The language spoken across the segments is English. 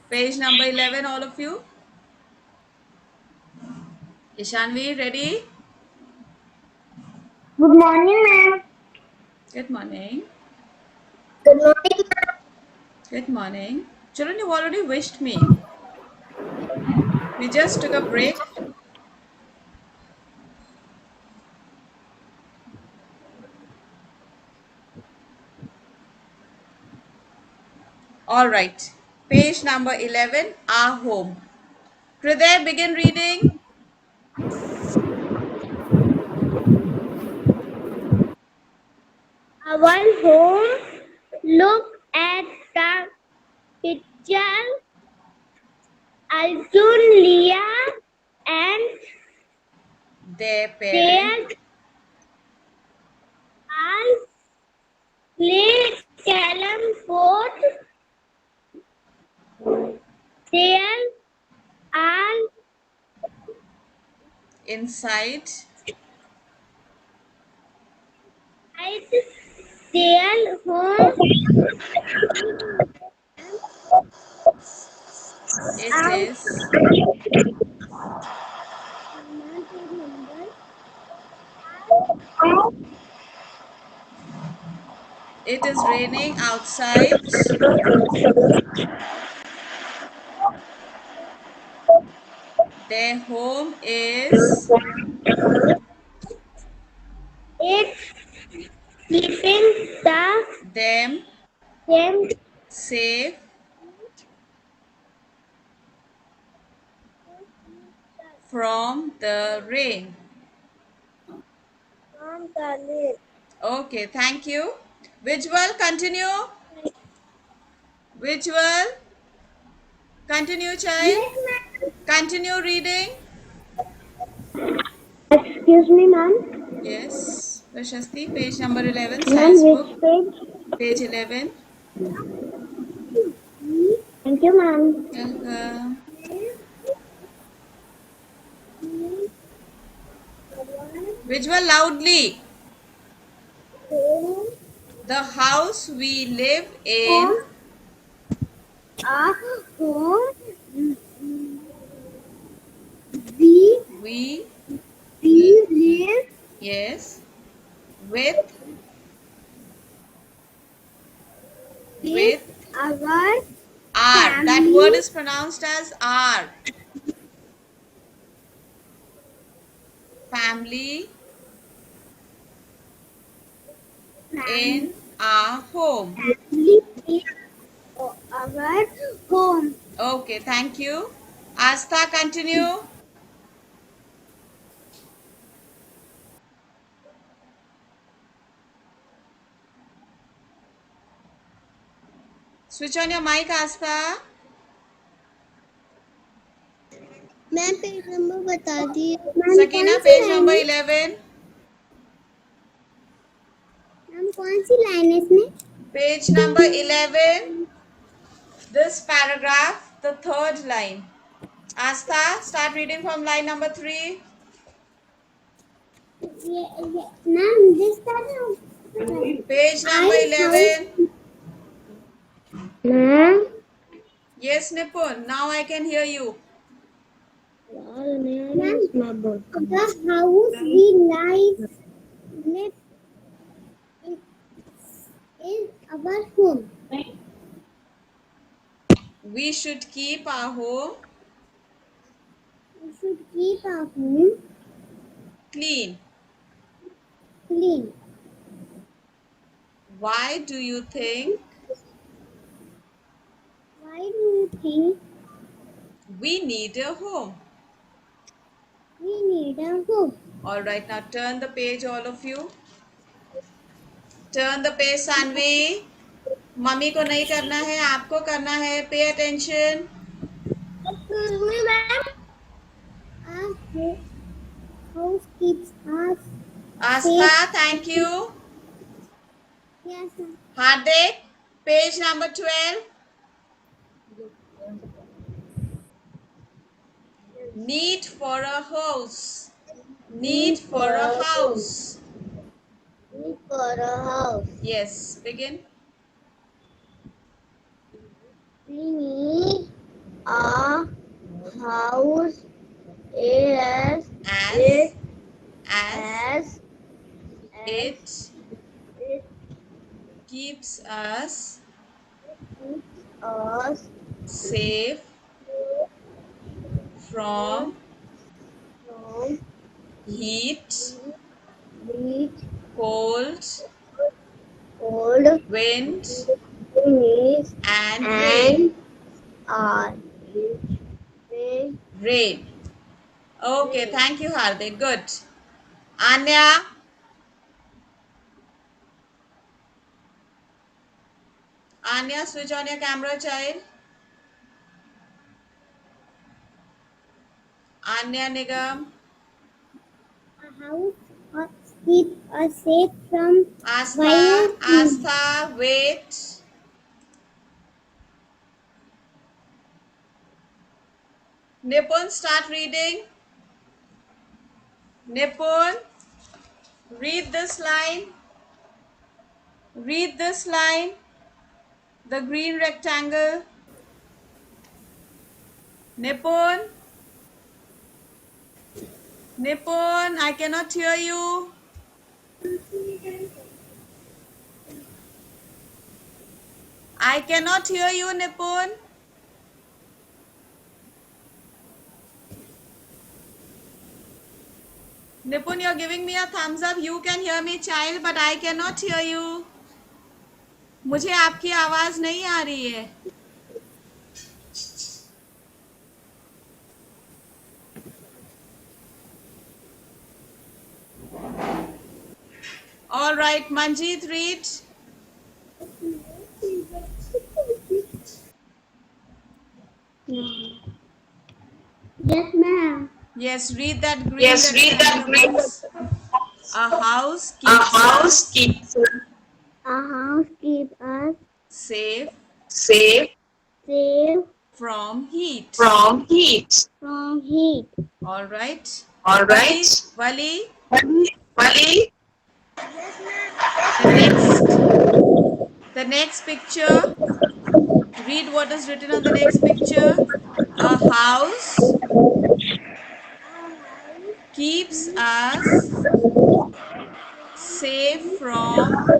Page number 11, all of you. Ishanvi, ready? Good morning, ma'am. Good morning. Good morning, ma'am. Good morning. Children, you've already wished me. We just took a break. All right. Page number 11, our home. Hriday, begin reading. Our home. Look at the picture. Arjun, Leah, and Their parent. their all play carom board. There are Inside. at their home. It Out. is. It is raining outside. Their home is It's keeping the them them safe from the rain. from the rain. Okay, thank you. Visual, continue. Visual, continue, child. Yes, ma'am. Continue reading. Excuse me, ma'am. Yes, Prashasti, page number 11, Ma'am, science which book, page? page 11. Thank you, ma'am. Welcome. Visual loudly. The house we live in, Home, a home, we we, live yes, with, with with, our are. That family, word is pronounced as are. Family in our home. family in our home. Okay, thank you. Astha, continue. Switch on your mic, Astha. Ma'am page number बता दिए ma'am कौन Sakina, सी page line number है 11. Ma'am कौन सी line है इसमें Page number 11. This paragraph, the third line. Astha, start reading from line number 3. ये ma'am this Page number I house 11. Ma'am Yes, Nipun, now I can hear you. Ma'am, the house we live in is our home. We should keep our home We should keep our home clean. clean. Why do you think Why do you think we need a home? we need a home? All right, now turn the page, all of you. Turn the page, Sanvi. Mummy को नहीं करना है, आपको करना है. Pay attention. Excuse me, ma'am. Our house keeps us Astha, safe. thank you. Yes, ma'am. Hardik, page number 12. Need for a house. Need for a house. Need for a house. Yes, begin. We need us safe from from heat, heat, cold, cold, wind, winds, and rain. and are rain, Rain. Okay, rain. thank you, Hardik. Good. Anya, Anya, switch on your camera, child. Anya Nigam. A house keep us safe from Asta, fire. Asta, wait. Nipun, start reading. Nipun, read this line. Read this line. The green rectangle. Nipun, Nipun, I cannot hear you. I cannot hear you, Nipun. Nipun, you're giving me a thumbs up. You can hear me, child, but I cannot hear you. मुझे आपकी आवाज नहीं आ रही है. All right, Manjeet, read. Yes, ma'am. Yes, read that green Yes, read that rectangle green. box. A house A keeps house us keeps A house keeps us safe safe, safe from heat. from heat. From heat. All right. All right. Wali, Wali, Wali, the next picture. Read what is written on the next picture. A house keeps us safe from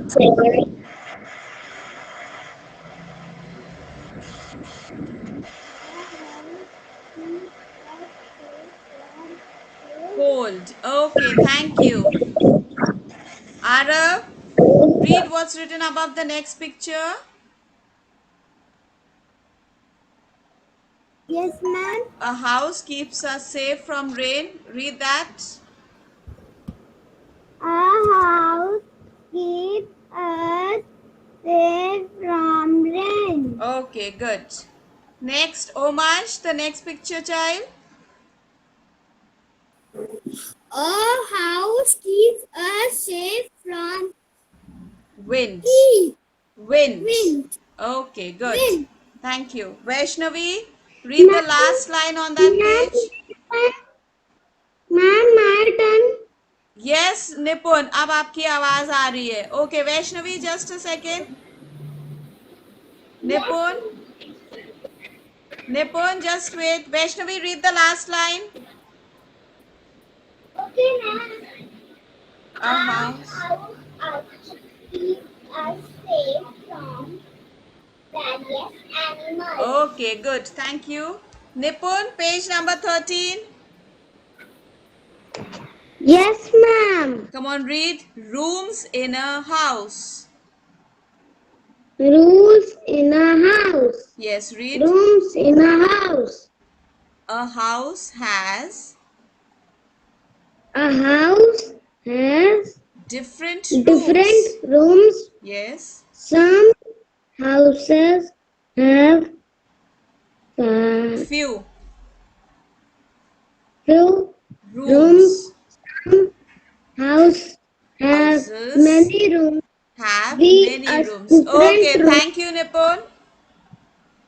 cold. Okay, thank you. Arav, read what's written above the next picture. Yes, ma'am. A house keeps us safe from rain. Read that. A house keeps us safe from rain. Okay, good. Next, Omash, the next picture, child. A house keeps us safe from Wind. heat. Wind. Wind. Okay, good. Wind. Thank you. Vaishnavi, read the last line on that page. Ma'am, my turn. Yes, Nipun, अब आपकी आवाज आ रही है. Okay, Vaishnavi, just a second. Nipun, Nipun, just wait. Vaishnavi, read the last line. Okay, ma'am. A Our house. house keeps us safe from various animals. Okay, good. Thank you. Nipun, page number 13. Yes, ma'am. Come on, read. Rooms in a house. Rules in a house. Yes, read. Rooms in a house. A house has A house has different different rooms. rooms. Yes. Some houses have Few few rooms. rooms. Some house have Houses many rooms. have We many are rooms. different Okay, rooms. thank you, Nipun.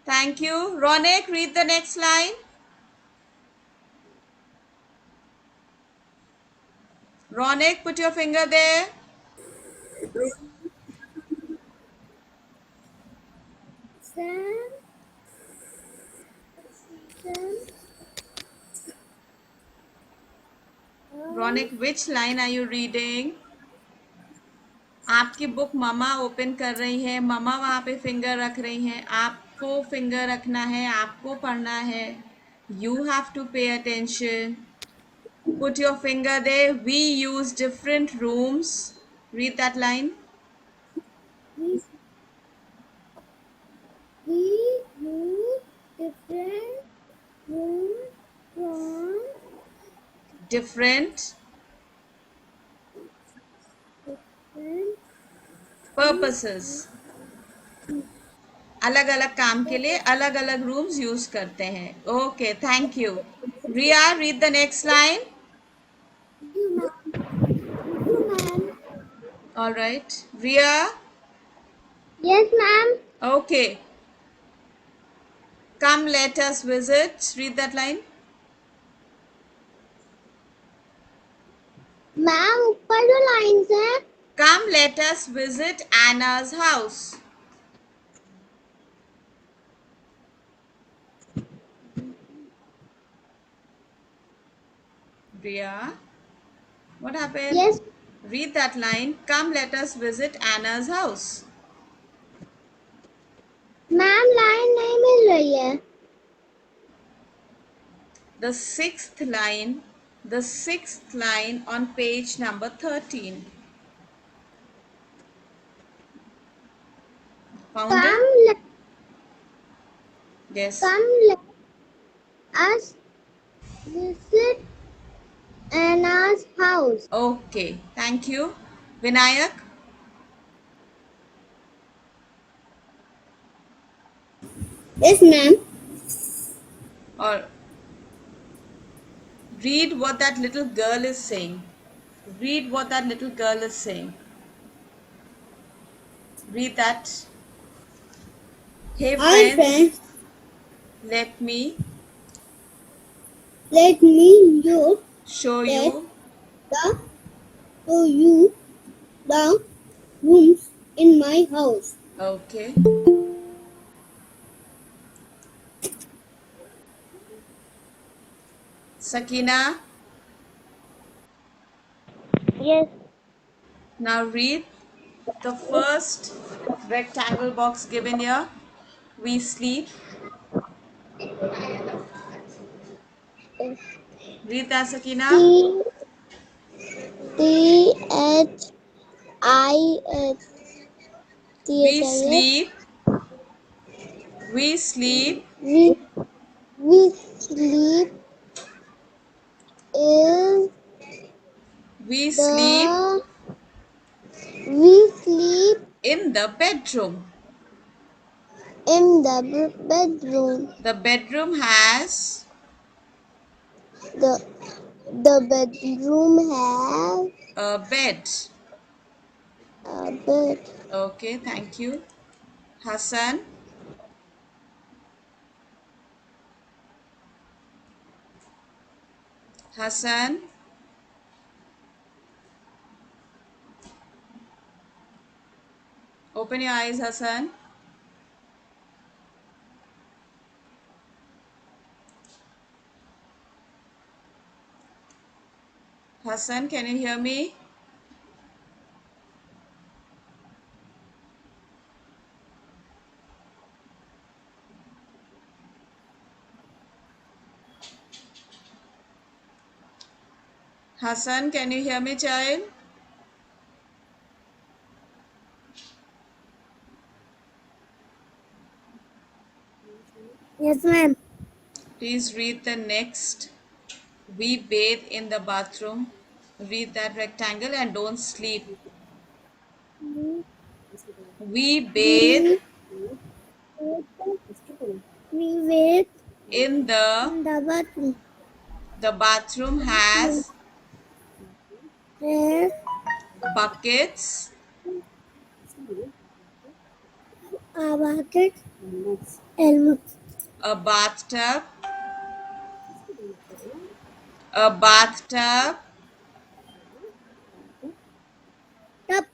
Thank you. Ronek, read the next line. Ronek, put your finger there. Some, Ronek, which line are you reading? आपकी book mama open कर रही है, mama वहाँ पे finger रख रही हैं, आपको फिंगर रखना है, आपको पढ़ना है. You have to pay attention. Put your finger there. We use different rooms. Read that line. We use different rooms from Different different purposes. अलग अलग काम के लिए अलग अलग रूम्स यूज करते हैं. Okay, thank you. Riya, read the next line. human. All right. Riya. Yes, ma'am. Okay. Come, let us visit. Read that line. Ma'am ऊपर जो लाइंस हैं Come, let us visit Anna's house. Riya, what happened? Yes. Read that line. Come, let us visit Anna's house. Ma'am line नहीं मिल रही है. The sixth line on page number 13. Found it? Yes. Come let us visit Anna's house. Okay, thank you. Vinayak? Yes, ma'am. Or read what that little girl is saying. Read what that little girl is saying. Read that. Hey Hi, friends, friends. let me Let me you show let you the show you the rooms in my house. Okay. Sakina, Yes. now read the first rectangle box given here. We sleep. Read that, Sakina. T T H I H T We H I H. sleep. We sleep We sleep in We sleep the we sleep in the bedroom. in the bedroom. The bedroom has The the bedroom has a bed. a bed. Okay, thank you. Hassan, Hassan, open your eyes, Hassan. Hassan, can you hear me? Hassan, can you hear me, child? Yes, ma'am. Please read the next. We bathe in the bathroom. Read that rectangle and don't sleep. We bathe We we wait in the in the bathroom. the bathroom has There buckets, a bucket and a bathtub, a bathtub tub.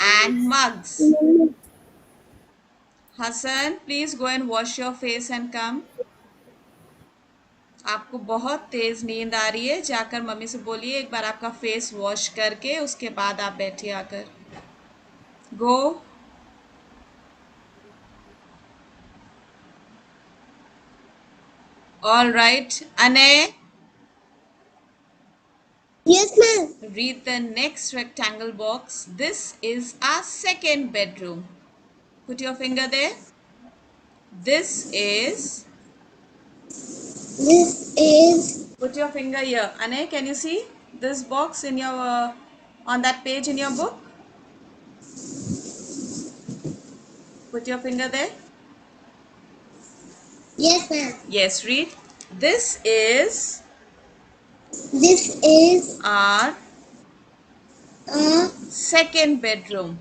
and mugs. Hassan, please go and wash your face and come. आपको बहुत तेज नींद आ रही है, जाकर mummy से बोलिए एक बार आपका फेस वॉश करके उसके बाद आप बैठिए आकर. Go. All right. Ane, Yes, ma'am. read the next rectangle box. This is our second bedroom. Put your finger there. This is. This is Put your finger here. Ane, can you see this box in your on that page in your book? Put your finger there. yes, ma'am. Yes, read. This is This is our a second bedroom.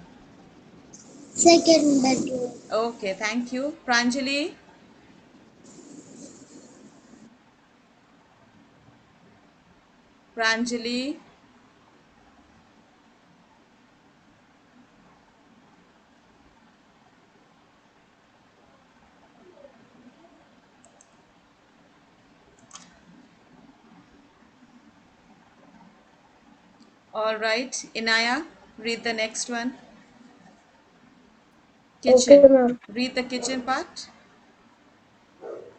second bedroom. Okay, thank you. Pranjali. Pranjali. All right. Inaya, read the next one. Okay, Kitchen. ma'am. Read the kitchen part.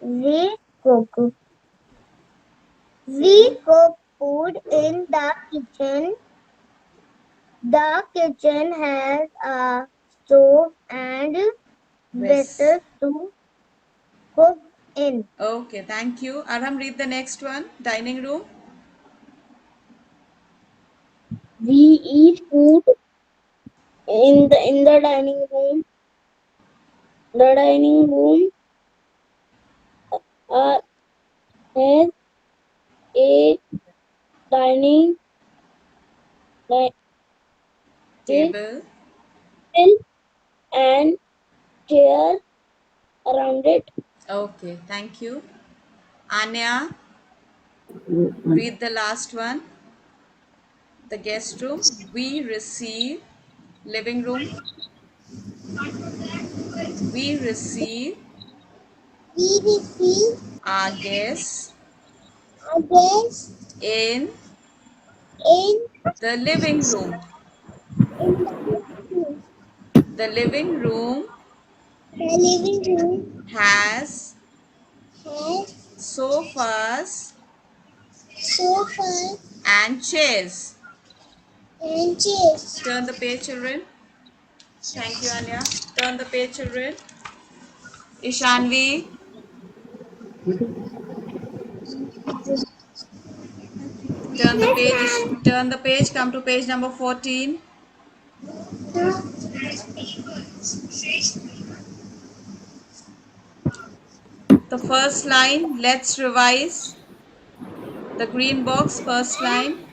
We cook. We cook food in the kitchen. The kitchen has a stove and Yes. vessels to cook in. Okay, thank you. Aram, read the next one. Dining room. We eat food in the dining room. The dining room has a dining di- Table. table and chair around it. Okay, thank you. Anya, read the last one. The guest room. We receive. Living room. We receive We receive our guests a guest in in the living room. in the room. The living room The living room has has sofas sofa and chairs. and chairs. Turn the page, children. Thank you, Anya. Turn the page, children. Ishanvi, turn the Yes, page. ma'am. Turn the page. Come to page number 14. The first line, let's revise. The green box, first line.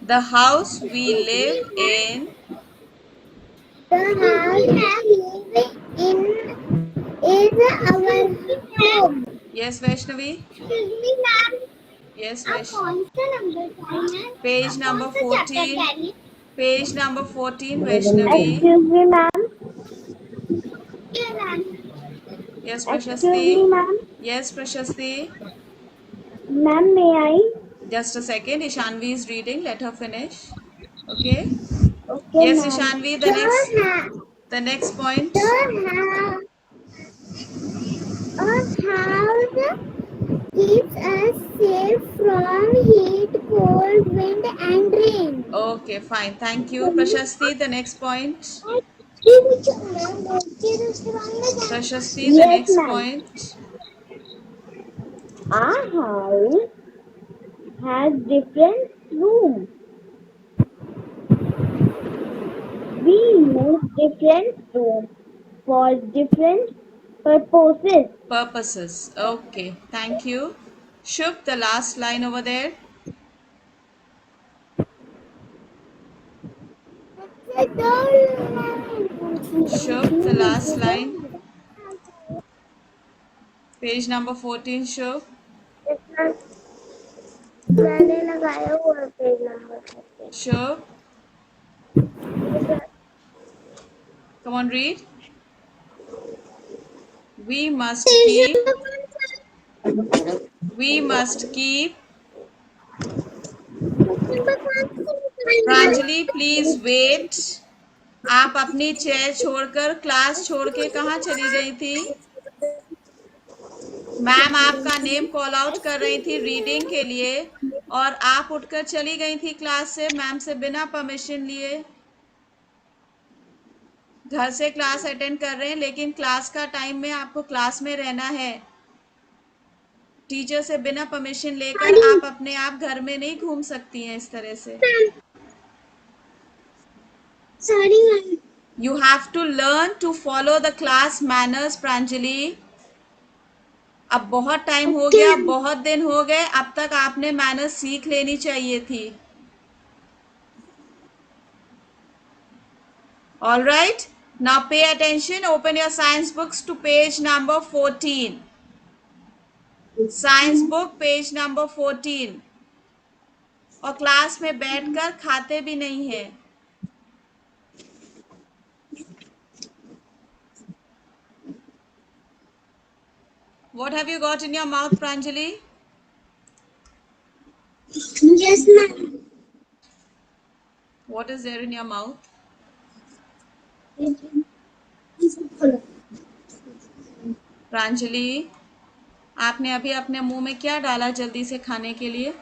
The house we live in. The house we live in is our home. Yes, Vaishnavi. Excuse me, ma'am. Yes, आप Vaishnavi. कौन सा number चाहिए? Page आप कौन number सा chapter 14. कह रही हैं? Page number 14, Vaishnavi. Excuse me, ma'am. Yeah, ma'am. Yes, Excuse me, Prashasti. ma'am. Yes, Prashasti. Ma'am, may I? Just a second. Ishanvi is reading. Let her finish. Okay. Okay, Yes, ma'am. Ishanvi, the next The point. house keeps us safe from heat, cold, wind, and rain. Okay, fine. Thank you. Prashasti, the next point. Prashasti, the Yes, next ma'am. point. Our house has different rooms. We use different rooms for different purposes. Purposes. Okay, thank you. Shub, the last line over there. Shub, the last line. Page number 14, Shub. मैंने लगाया हुआ है page number. Shub, come on, read. We must keep. We must keep. Pranjali, please wait. आप अपनी chair छोड़कर class छोड़ के कहाँ चली गई थी? मैम आपका नेम कॉल आउट कर रही थी रीडिंग के लिए और आप उठकर चली गई थी क्लास से, मैम से बिना परमिशन लिए। घर से क्लास अटेंड कर रहे हैं लेकिन क्लास का टाइम में आपको क्लास में रहना है। टीचर से बिना परमिशन लेकर आप अपने आप घर में नहीं घूम सकती हैं इस तरह से। Sorry, ma'am. You have to learn to follow the class manners Pranjali. अब बहुत टाइम हो गया, बहुत दिन हो गए, अब तक आपने मैनर्स सीख लेनी चाहिए थी। All right, now pay attention. Open your science books to page number 14. Science book page number 14. और क्लास में बैठकर खाते भी नहीं है। What have you got in your mouth, Pranjali? Yes, ma'am. What is there in your mouth? Pranjali, आपने अभी अपने मुंह में क्या डाला जल्दी से खाने के लिए?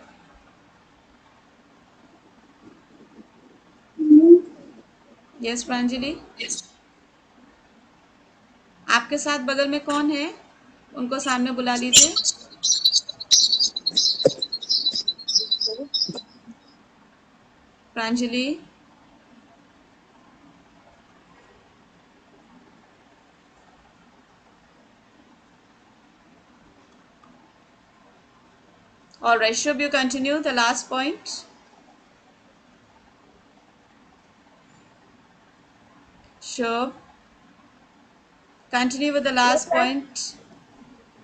यस प्रांजलि, आपके साथ बगल में कौन है? उनको सामने बुला लीजिए। Pranjali, all right, Shubh, you continue the last point. Shubh, continue with the last point.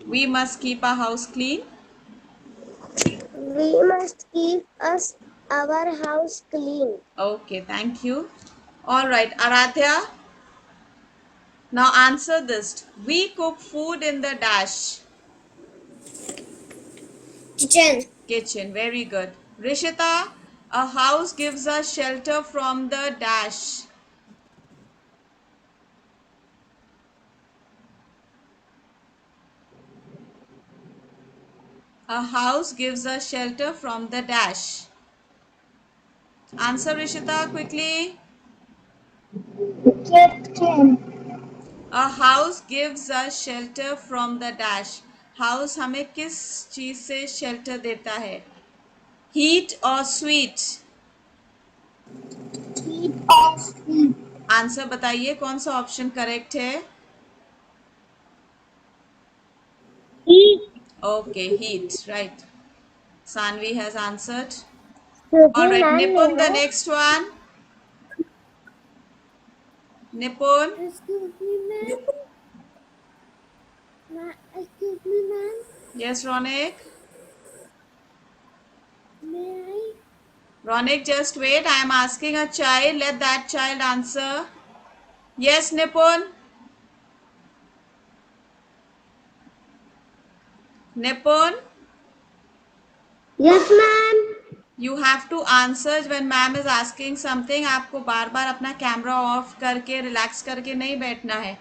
We must keep our house clean. We must keep our house clean. Okay, thank you. All right, Aradhya, now answer this. We cook food in the dash. Kitchen. Kitchen, very good. Rishita, a house gives us shelter from the dash. A house gives us shelter from the dash. Answer Rishita quickly. Kitchen. A house gives us shelter from the dash. House हमें किस चीज से shelter देता है? Heat or sweet? Heat or sweet. Answer बताइए कौन सा option correct है? Heat. Okay, heat, right. Sanvi has answered. Excuse All me, right, ma'am. Nipun, the next one. Nipun, Excuse me, ma'am. Excuse me, ma'am. yes, Ronik. May I? Ronik, just wait. I am asking a child. Let that child answer. Yes, Nipun. Nipun, Yes, ma'am. you have to answer when ma'am is asking something. आपको बार बार अपना camera off करके relax करके नहीं बैठना है.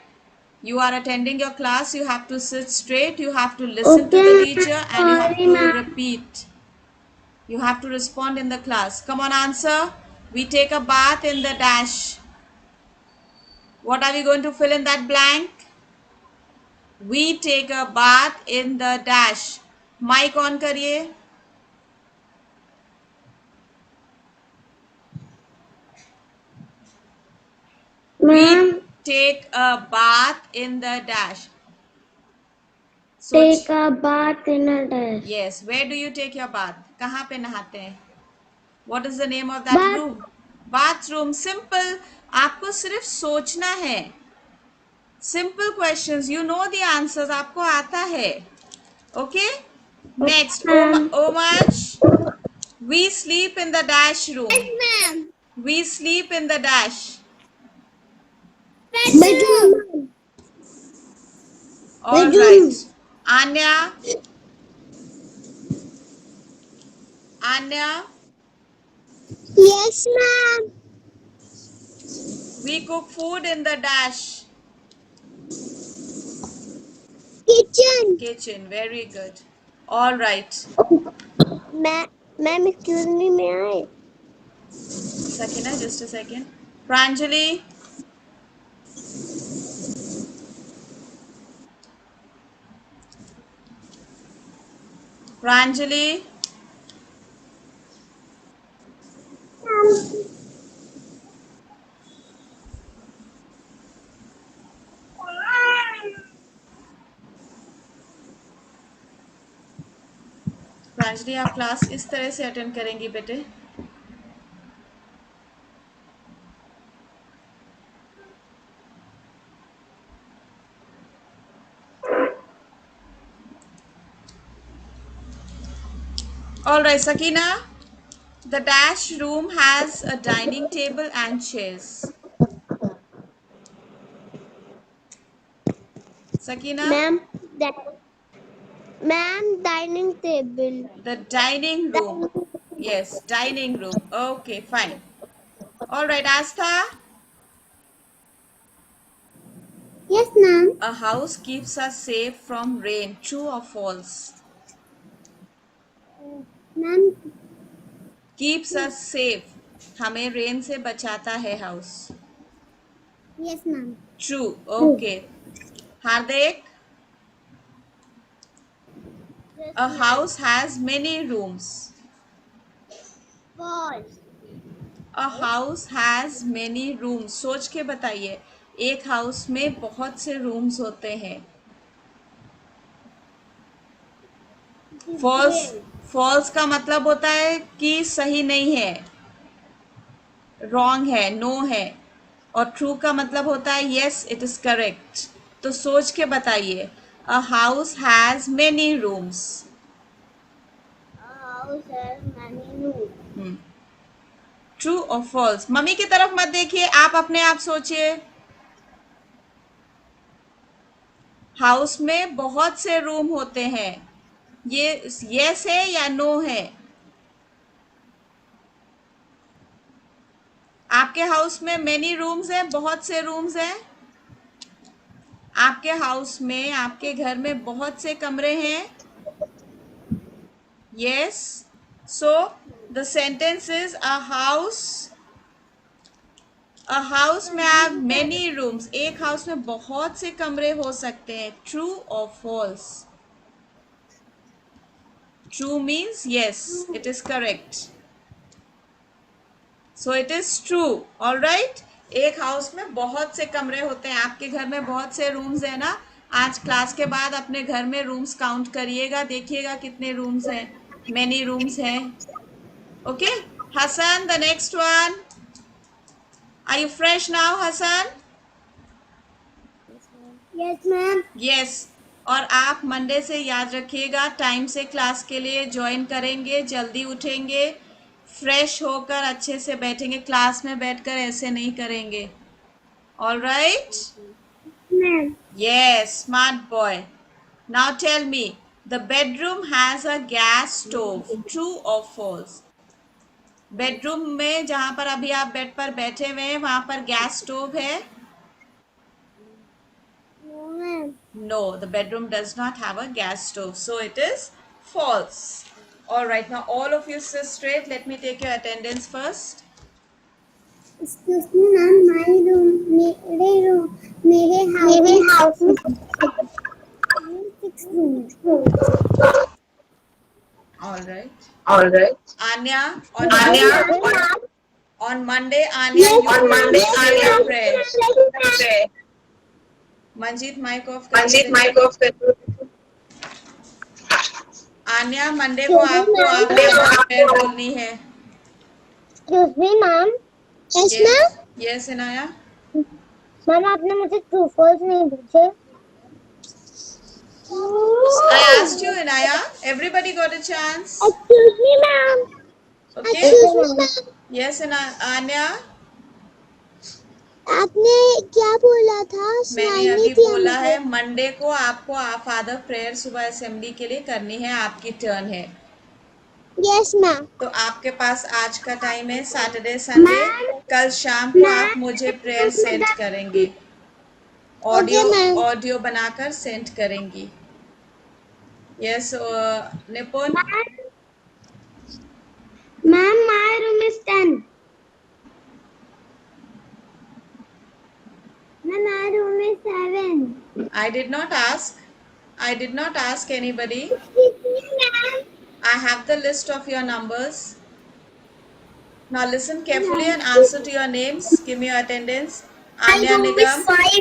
You are attending your class. You have to sit straight. You have to listen to the teacher and you have Sorry, to ma'am. repeat. You have to respond in the class. Come on, answer. We take a bath in the dash. What are we going to fill in that blank? We take a bath in the dash. Mic on करिए. Ma'am, We take a bath in the dash. take सोच. a bath in a dash. Yes. Where do you take your bath? कहाँ पे नहाते हैं? What is the name of that Bath. room? Bathroom. Simple. आपको सिर्फ सोचना है. Simple questions. You know the answers. आपको आता है. Okay? Next. Ma'am. Omaj. We sleep in the dash room. Yes, ma'am. We sleep in the dash. Bedroom. All Bedroom. right. Anya. Anya. Yes, ma'am. We cook food in the dash. Kitchen. Kitchen. Very good. All right. Ma'am, excuse me, may I? Sakina, just a second. Pranjali. Pranjali. Pranjali, आप class इस तरह से attend करेंगी बेटे? All right, Sakina. The dash room has a dining table and chairs. Sakina? Ma'am, dining table. The dining room. Yes, dining room. Okay, fine. All right, Astha. Yes, ma'am. A house keeps us safe from rain. True or false? Ma'am, Keeps us safe. हमें rain से बचाता है house. yes, ma'am. True. Okay. Hardik. A house has many rooms. False. A house has many rooms. सोच के बताइए. एक house में बहुत से रूम्स होते हैं. फॉल्स. फॉल्स का मतलब होता है कि सही नहीं है, रॉन्ग है, नो है. और ट्रू का मतलब होता है यस, इट इज करेक्ट. तो सोच के बताइए. A house has many rooms. A house has many rooms. True और फॉल्स? मम्मी की तरफ मत देखिए, आप अपने आप सोचिए. हाउस में बहुत से रूम होते हैं. ये यस है या नो है? आपके हाउस में मेनी रूम्स है, बहुत से रूम्स हैं? आपके हाउस में, आपके घर में बहुत से कमरे हैं? Yes. So the sentence is a house में आप मेनी रूम्स. एक हाउस में बहुत से कमरे हो सकते हैं. ट्रू और false? True means yes, it is correct. So it is true. All right. एक हाउस में बहुत से कमरे होते हैं. आपके घर में बहुत से रूम्स है ना? आज क्लास के बाद अपने घर में रूम्स काउंट करिएगा, देखिएगा कितने रूम्स हैं. मेनी रूम्स हैं. Okay. Hasan, the next one. Are you fresh now Hasan? Yes, ma'am. Yes. और आप मंडे से याद रखिएगा, टाइम से क्लास के लिए ज्वाइन करेंगे, जल्दी उठेंगे, फ्रेश होकर अच्छे से बैठेंगे. क्लास में बैठकर ऐसे नहीं करेंगे. All right. Ma'am. Yes, smart boy. Now tell me, the bedroom has a gas stove. True or false? Bedroom में जहां पर अभी आप बेड पर बैठे हुए हैं, वहां पर गैस स्टोव है? No, ma'am. No, the bedroom does not have a gas stove, so it is false. All right, now all of you sit straight. Let me take your attendance first. Excuse me, ma'am. My room, मेरे house में 6 rooms. All right. All right. Anya, Anya, on Monday, Anya, Yes, you on will Monday, say Anya, your prayers. pray. Manjeet, mic off. Manjeet, mic off कर. Anya, Monday को आपको आपके prayer बोलनी है. Excuse me, ma'am. Yes, ma'am. Yes Inaya. Ma'am आपने मुझे true false नहीं पूछे. I asked you, Inaya. Everybody got a chance. Excuse me, ma'am. Okay. Excuse me, ma'am. Yes, Anya. आपने क्या बोला था? मैंने अभी बोला है मंडे को आपको फादर प्रेयर सुबह असेंबली के लिए करनी है. आपकी टर्न है. Yes ma'am. तो आपके पास आज का टाइम है, सैटरडे संडे कल शाम को आप मुझे प्रेयर सेंड करेंगे, ऑडियो ma'am. ऑडियो बनाकर सेंड करेंगी. यस निपुण. Ma'am, my room is 10. Ma'am, my room is 7. I did not ask anybody. Ma'am. I have the list of your numbers. Now listen carefully and answer to your names. Give me your attendance. My Anya room is Nigam. 5.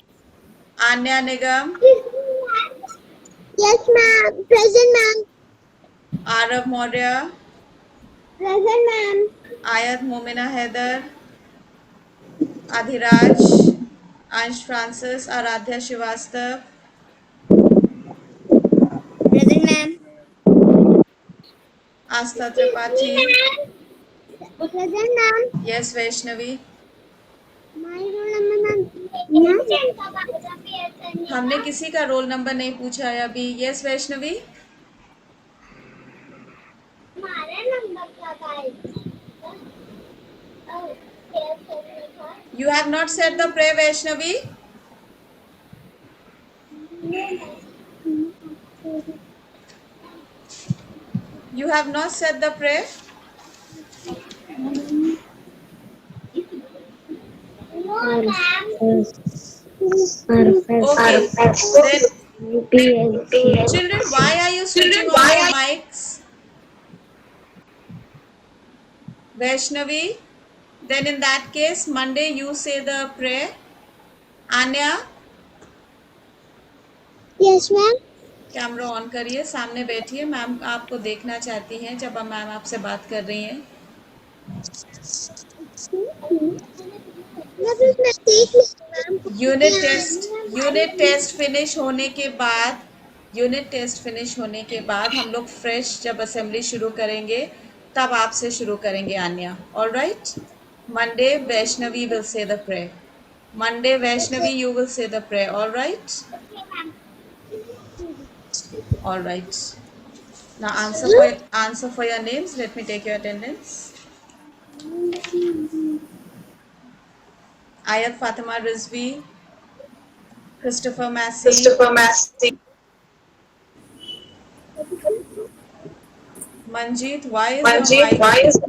Anya Nigam. Yes, ma'am. Present, ma'am. Arav Maurya. Present, ma'am. Ayat Momina Heather. Adhiraj. Ansh Francis. Aradhya Shivastav. Present, ma'am. Astha Tripathi. Present, ma'am. Yes, Vaishnavi. My roll number, ma'am. हमने किसी का roll number नहीं पूछा है अभी. Yes Vaishnavi. हमारा number क्या था? You have not said the prayer, Vaishnavi. You have not said the prayer. No, ma'am. Okay. Then, children, why are you switching on your mics? Vaishnavi. Then in that case, Monday you say the prayer. Anya, Yes, ma'am. Camera on करिए, सामने बैठिए. Ma'am आपको देखना चाहती हैं जब ma'am आपसे बात कर रही हैं. यूनिट टेस्ट फिनिश होने के बाद हम लोग फ्रेश जब असेंबली शुरू करेंगे तब आपसे शुरू करेंगे Anya. Alright. Monday Vaishnavi will say the prayer. Monday Vaishnavi you will say the prayer. Alright. Alright. Now answer for your names. Let me take your attendance. Ayat Fatima Rizvi. Christopher Massey. Manjeet, why is your mic?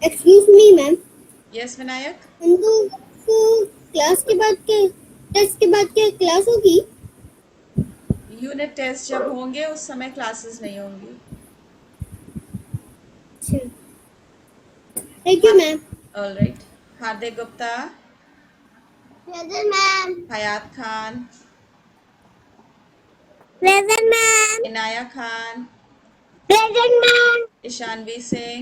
Excuse me, ma'am. Yes, Vinayak. हमको class के बाद के test के बाद क्या class होगी? Unit test जब होंगे उस समय क्लासेस नहीं होंगी. Thank you ma'am. Alright. Hardik Gupta. Present ma'am. Hayat Khan. Present ma'am. Inaya Khan. Present ma'am. Ishanvi Singh.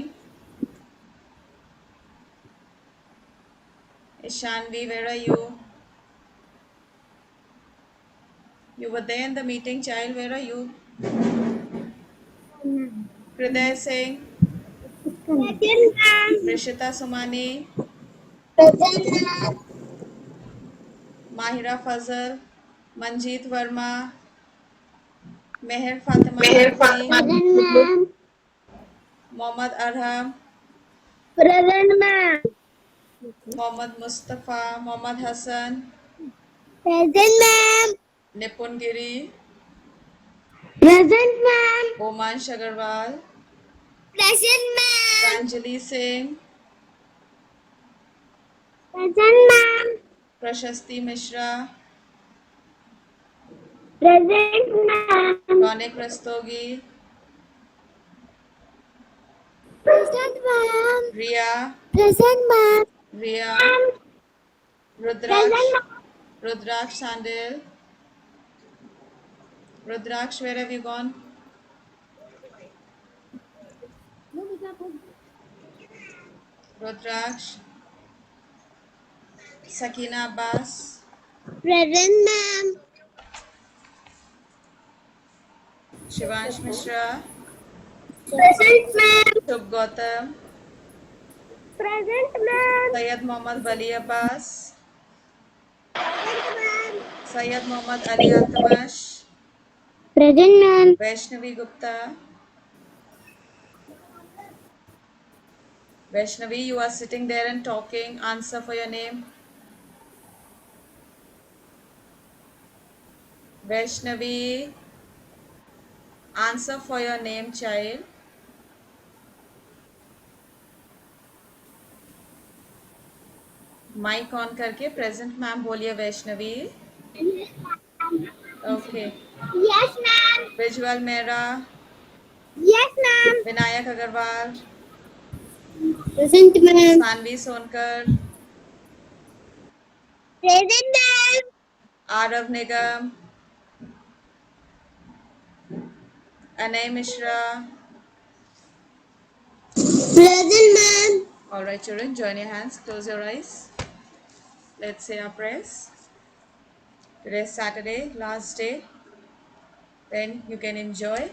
Ishanvi, where are you? You were there in the meeting, child. Where are you? Hriday Singh. Present ma'am. Rishita Sumani. Present ma'am. Mahira Fazal. Manjeet Verma. Meher Fatima Naqvi. Present ma'am. Mohammad Arham. Present ma'am. Mohammad Mustafa. Mohammad Hassan. Present ma'am. Nipun Giri. Present ma'am. Omansh Agarwal. Present ma'am. Pranjali Singh. Present ma'am. Prashasti Mishra. Present ma'am. Ronik Rastogi. Present ma'am. Ria. Present ma'am. Ria. Rudraksh Sandil. Rudraksh, where have you gone? Rudraksh. Sakina Abbas. Present ma'am. Shivansh Mishra. Present ma'am. Shubh Gautam. Present ma'am. Syed Mohammad Bali Abbas. Syed Mohammad Ali Altamash. Present ma'am. Vaishnavi Gupta. Vaishnavi, you are sitting there and talking. Answer for your name. Vaishnavi, answer for your name, child. Mike on करके present ma'am बोलिए Vaishnavi. Okay. Yes, ma'am. विजुअल Mehra. Yes, ma'am. Vinayak Agarwal. Present, ma'am. Saanvi Sonkar. Present, ma'am. Aarav Nigam. Anay Mishra. Present, ma'am. All right, children, join your hands, close your eyes. Let's say our prayers. Today is Saturday, last day. Then you can enjoy.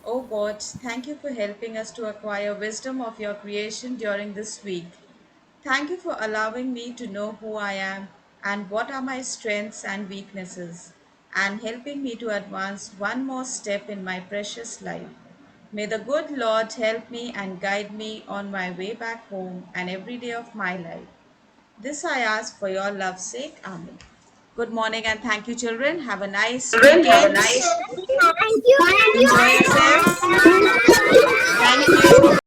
Oh God, thank you for helping us to acquire wisdom of your creation during this week. Thank you for allowing me to know who I am and what are my strengths and weaknesses, and helping me to advance one more step in my precious life. May the good Lord help me and guide me on my way back home and every day of my life. This I ask for your love's sake. Amen. Good morning and thank you, children. Have a nice Children, have a weekend. nice Thank you. Enjoy yourselves. Thank you. Thank you.